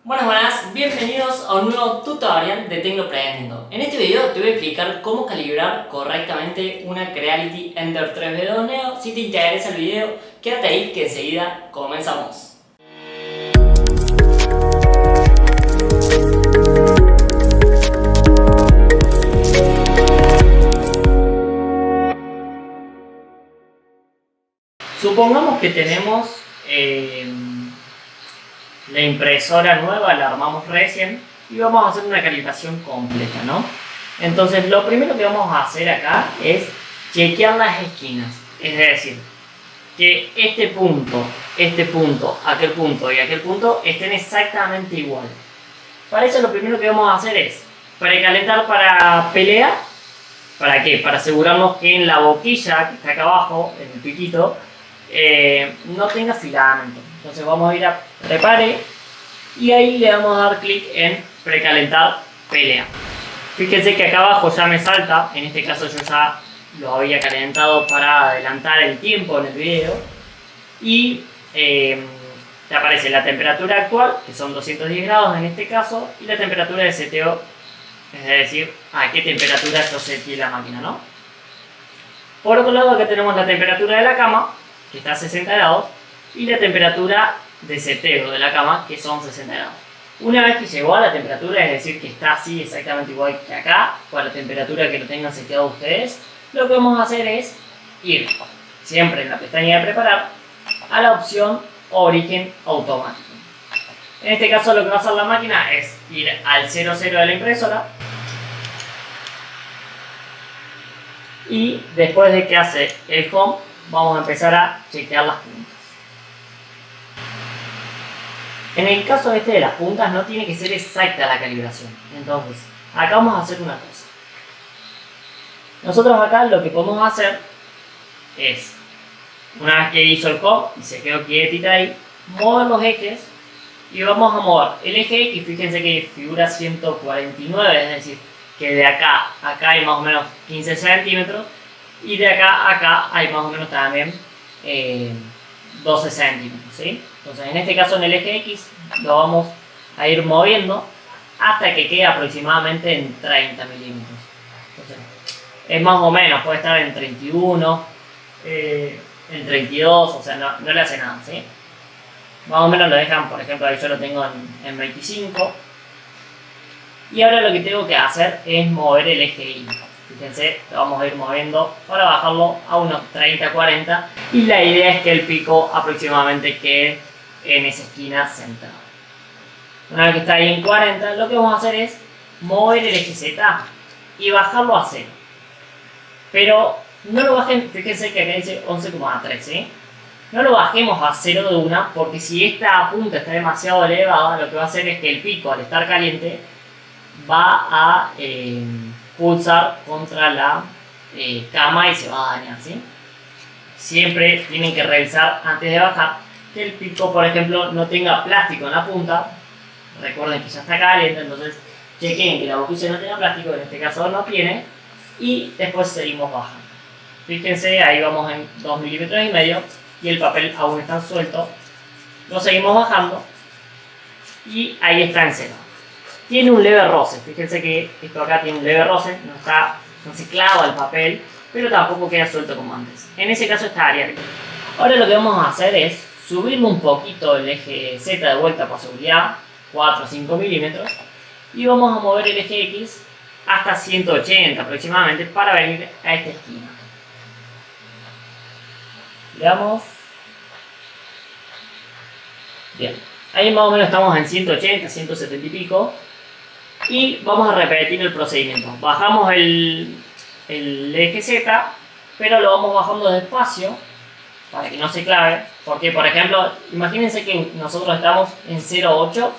Buenas, bienvenidos a un nuevo tutorial de Tecnoaprendiendo. En este video te voy a explicar cómo calibrar correctamente una Creality Ender 3D de Neo. Si te interesa el video, quédate ahí que enseguida comenzamos. Supongamos que tenemos la impresora nueva, la armamos recién y vamos a hacer una calibración completa, ¿no? Entonces lo primero que vamos a hacer acá es chequear las esquinas, es decir, que este punto, aquel punto y aquel punto estén exactamente igual. Para eso lo primero que vamos a hacer es precalentar para pelear. ¿Para qué? Para asegurarnos que en la boquilla que está acá abajo, en el piquito, no tenga filamento. Entonces vamos a ir a prepare y ahí le vamos a dar clic en precalentar pelea. Fíjense que acá abajo ya me salta, en este caso yo ya lo había calentado para adelantar el tiempo en el video y te aparece la temperatura actual, que son 210 grados en este caso, y la temperatura de seteo, es decir, a qué temperatura yo seteé la máquina, ¿no? Por otro lado, acá tenemos la temperatura de la cama, que está a 60 grados, y la temperatura de seteo de la cama, que son 60 grados. Una vez que llegó a la temperatura, es decir, que está así exactamente igual que acá, o a la temperatura que lo tengan seteado ustedes, lo que vamos a hacer es ir, siempre en la pestaña de preparar, a la opción origen automático. En este caso lo que va a hacer la máquina es ir al 00 de la impresora y después de que hace el home vamos a empezar a chequear las puntas. En el caso de las puntas no tiene que ser exacta la calibración. Entonces, acá vamos a hacer una cosa. Nosotros acá lo que podemos hacer es, una vez que hizo el home y se quedó quietita ahí, mover los ejes y vamos a mover el eje X. Fíjense que figura 149, es decir, que de acá a acá hay más o menos 15 centímetros y de acá a acá hay más o menos también 12 centímetros, ¿sí? Entonces en este caso en el eje X lo vamos a ir moviendo hasta que quede aproximadamente en 30 milímetros. Entonces es más o menos, puede estar en 31, en 32, o sea, no le hace nada, ¿sí? Más o menos lo dejan, por ejemplo, ahí yo lo tengo en 25. Y ahora lo que tengo que hacer es mover el eje Y. Fíjense, lo vamos a ir moviendo para bajarlo a unos 30-40. Y la idea es que el pico aproximadamente quede en esa esquina centrada. Una vez que está ahí en 40, lo que vamos a hacer es mover el eje Z y bajarlo a 0. Pero no lo bajen, fíjense que acá dice 11,3, ¿sí? No lo bajemos a 0 de una, porque si esta punta está demasiado elevada, lo que va a hacer es que el pico, al estar caliente, va a pulsar contra la cama y se va a dañar, ¿sí? Siempre tienen que revisar antes de bajar que el pico, por ejemplo, no tenga plástico en la punta. Recuerden que ya está caliente, entonces chequen que la boquilla no tenga plástico, en este caso no tiene, y después seguimos bajando. Fíjense, ahí vamos en 2,5 milímetros y el papel aún está suelto. Lo seguimos bajando y ahí está en 0. Tiene un leve roce, fíjense que esto acá tiene un leve roce, no se clava el papel, pero tampoco queda suelto como antes. En ese caso estaría bien. Ahora lo que vamos a hacer es subirle un poquito el eje Z de vuelta por seguridad, 4 o 5 milímetros, y vamos a mover el eje X hasta 180 aproximadamente para venir a esta esquina. Veamos. Bien, ahí más o menos estamos en 180, 170 y pico. Y vamos a repetir el procedimiento. Bajamos el eje Z, pero lo vamos bajando despacio para que no se clave. Porque, por ejemplo, imagínense que nosotros estamos en 0,8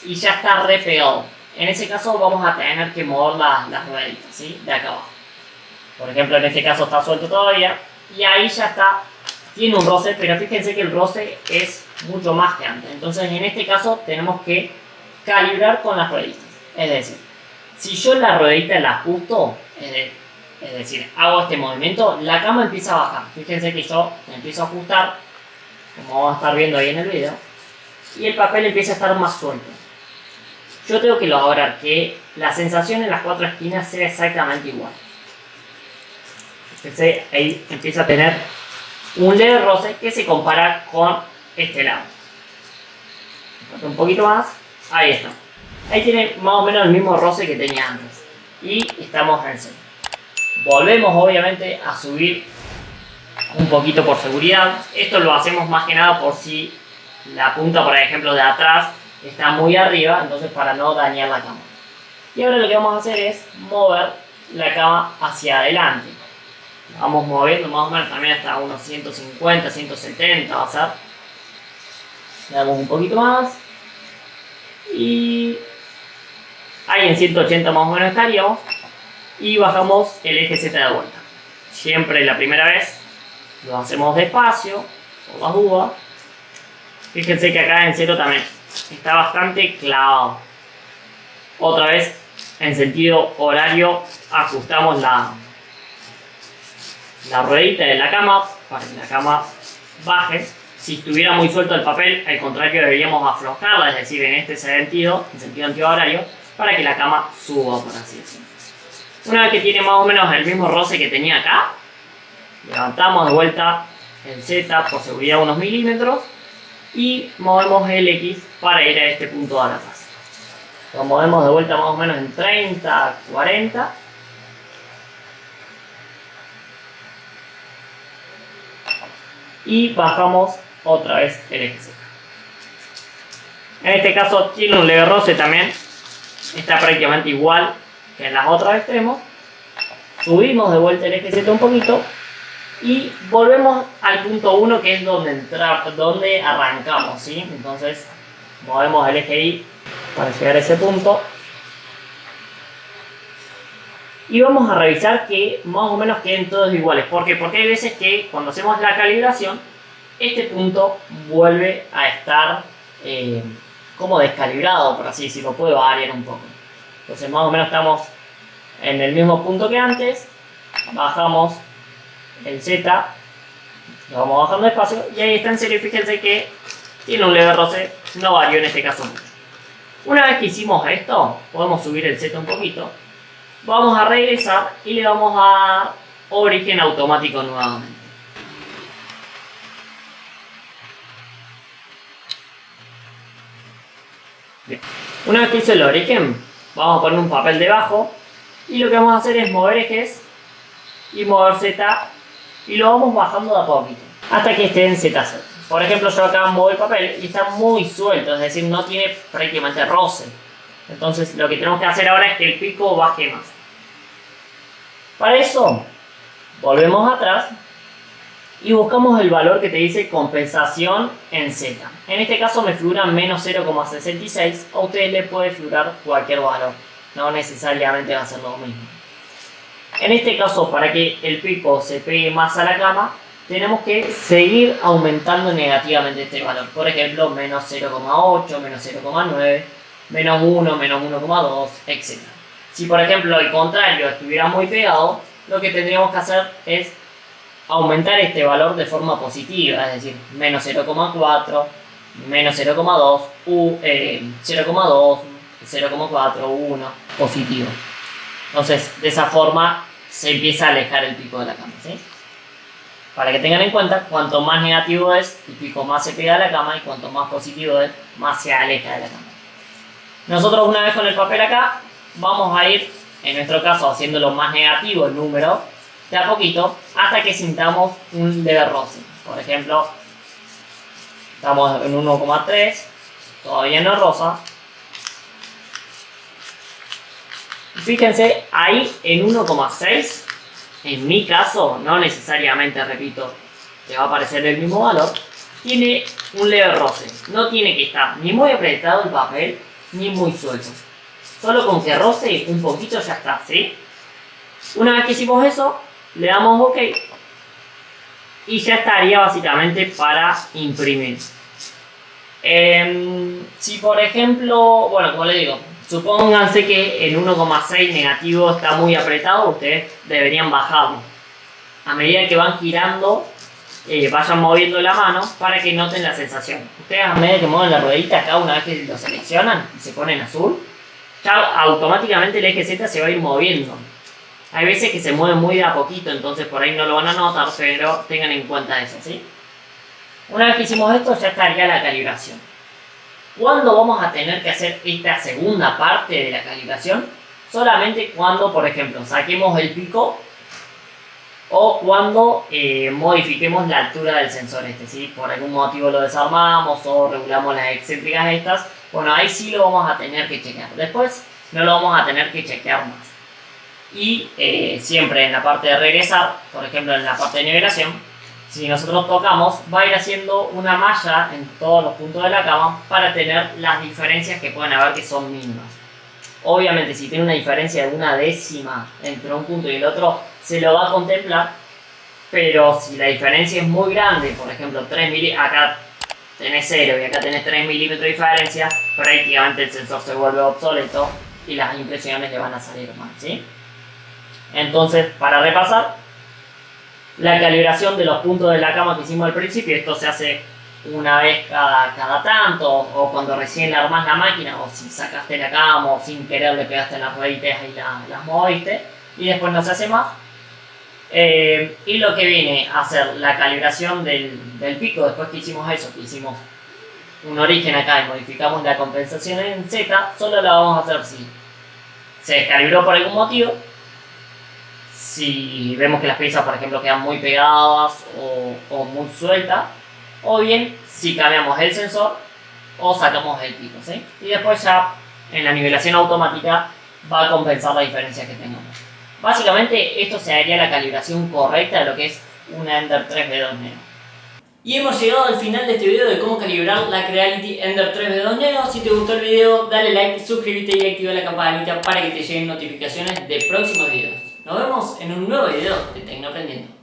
y ya está re pegado. En ese caso vamos a tener que mover las rueditas, ¿sí? De acá abajo. Por ejemplo, en este caso está suelto todavía y ahí ya está. Tiene un roce, pero fíjense que el roce es mucho más que antes. Entonces en este caso tenemos que calibrar con las rueditas. Es decir, si yo la ruedita la ajusto, es decir, hago este movimiento, la cama empieza a bajar. Fíjense que yo empiezo a ajustar, como vamos a estar viendo ahí en el video, y el papel empieza a estar más suelto. yo tengo que lograr que la sensación en las 4 esquinas sea exactamente igual. Entonces ahí empieza a tener un leve roce que se compara con este lado. Un poquito más, ahí está. Ahí tiene más o menos el mismo roce que tenía antes. Y estamos en cero. Volvemos obviamente a subir un poquito por seguridad. Esto lo hacemos más que nada por si la punta, por ejemplo, de atrás está muy arriba, entonces para no dañar la cama. Y ahora lo que vamos a hacer es mover la cama hacia adelante. La vamos moviendo más o menos también hasta unos 150, 170 va a ser. Le damos un poquito más. Y ahí en 180 más o menos estaríamos. Y bajamos el eje Z de vuelta. Siempre la primera vez lo hacemos despacio, por las dudas. Fíjense que acá en cero también está bastante clavado. Otra vez, en sentido horario, ajustamos la ruedita de la cama para que la cama baje. Si estuviera muy suelto el papel, al contrario, deberíamos aflojarla, es decir, en este sentido, en sentido antihorario, para que la cama suba, por así decirlo. Una vez que tiene más o menos el mismo roce que tenía acá, levantamos de vuelta el Z por seguridad unos milímetros y movemos el X para ir a este punto de la taza. Lo movemos de vuelta más o menos en 30, 40. Y bajamos otra vez el eje Z. En este caso tiene un leve roce también. Está prácticamente igual que en las otras extremos. Subimos de vuelta el eje Z un poquito. Y volvemos al punto 1 que es donde arrancamos, ¿sí? Entonces movemos el eje Y para llegar a ese punto. Y vamos a revisar que más o menos queden todos iguales. ¿Por qué? Porque hay veces que cuando hacemos la calibración, este punto vuelve a estar como descalibrado, por así decirlo, puede variar un poco. Entonces más o menos estamos en el mismo punto que antes, bajamos el Z, lo vamos bajando despacio y ahí está en serio. Fíjense que tiene un leve roce, no varió en este caso mucho. Una vez que hicimos esto, podemos subir el Z un poquito. Vamos a regresar y le vamos a dar origen automático nuevamente. Bien. Una vez que hizo el origen, vamos a poner un papel debajo y lo que vamos a hacer es mover ejes y mover Z y lo vamos bajando de a poquito hasta que esté en ZZ. Por ejemplo, yo acá muevo el papel y está muy suelto, es decir, no tiene prácticamente roce. Entonces lo que tenemos que hacer ahora es que el pico baje más. Para eso, volvemos atrás y buscamos el valor que te dice compensación en Z. En este caso me figura menos 0,66, a ustedes les puede figurar cualquier valor, no necesariamente va a ser lo mismo. En este caso, para que el pico se pegue más a la cama, tenemos que seguir aumentando negativamente este valor. Por ejemplo, menos 0,8, menos 0,9, menos 1, menos 1,2, etc. Si por ejemplo al contrario estuviera muy pegado, lo que tendríamos que hacer es aumentar este valor de forma positiva, es decir, menos 0,4, menos 0,2, 0,2, 0,4, 1, positivo. Entonces, de esa forma se empieza a alejar el pico de la cama, ¿sí? Para que tengan en cuenta, cuanto más negativo es, el pico más se pega a la cama y cuanto más positivo es, más se aleja de la cama. Nosotros una vez con el papel acá, vamos a ir, en nuestro caso, haciéndolo más negativo el número, de a poquito, hasta que sintamos un leve roce. Por ejemplo, estamos en 1,3, todavía no es rosa. Fíjense, ahí en 1,6, en mi caso, no necesariamente, repito, te va a aparecer el mismo valor, tiene un leve roce. No tiene que estar ni muy apretado el papel, ni muy suelto. Solo con que roce un poquito ya está, ¿sí? Una vez que hicimos eso, le damos OK y ya estaría básicamente para imprimir. Si por ejemplo, bueno, como le digo, supónganse que el 1,6 negativo está muy apretado, ustedes deberían bajarlo. A medida que van girando, vayan moviendo la mano para que noten la sensación. Ustedes a medida que mueven la ruedita acá, una vez que lo seleccionan y se pone en azul, ya automáticamente el eje Z se va a ir moviendo. Hay veces que se mueve muy de a poquito, entonces por ahí no lo van a notar, pero tengan en cuenta eso, ¿sí? Una vez que hicimos esto, ya estaría la calibración. ¿Cuándo vamos a tener que hacer esta segunda parte de la calibración? Solamente cuando, por ejemplo, saquemos el pico o cuando modifiquemos la altura del sensor ¿sí? Por algún motivo lo desarmamos o regulamos las excéntricas estas. Bueno, ahí sí lo vamos a tener que chequear. Después no lo vamos a tener que chequear más. Y siempre en la parte de regresar, por ejemplo en la parte de nivelación, si nosotros tocamos, va a ir haciendo una malla en todos los puntos de la cama para tener las diferencias que pueden haber que son mínimas. Obviamente si tiene una diferencia de una décima entre un punto y el otro, se lo va a contemplar, pero si la diferencia es muy grande, por ejemplo 3 milímetros, acá tenés 0 y acá tenés 3 milímetros de diferencia, prácticamente el sensor se vuelve obsoleto y las impresiones le van a salir mal, ¿sí? Entonces, para repasar, la calibración de los puntos de la cama que hicimos al principio, esto se hace una vez cada tanto, o cuando recién la armás la máquina, o si sacaste la cama, o sin querer le pegaste en las rueditas y las moviste, y después no se hace más. Y lo que viene a hacer la calibración del pico, después que hicimos eso, que hicimos un origen acá y modificamos la compensación en Z, solo la vamos a hacer si se descalibró por algún motivo, si vemos que las piezas, por ejemplo, quedan muy pegadas o muy sueltas, o bien si cambiamos el sensor o sacamos el pico, ¿sí? Y después ya en la nivelación automática va a compensar la diferencia que tengamos. Básicamente esto se haría la calibración correcta de lo que es una Ender 3B2 Neo. Y hemos llegado al final de este video de cómo calibrar la Creality Ender 3B2 Neo. Si te gustó el video, dale like, suscríbete y activa la campanita para que te lleguen notificaciones de próximos videos. Nos vemos en un nuevo video de Tecnoaprendiendo.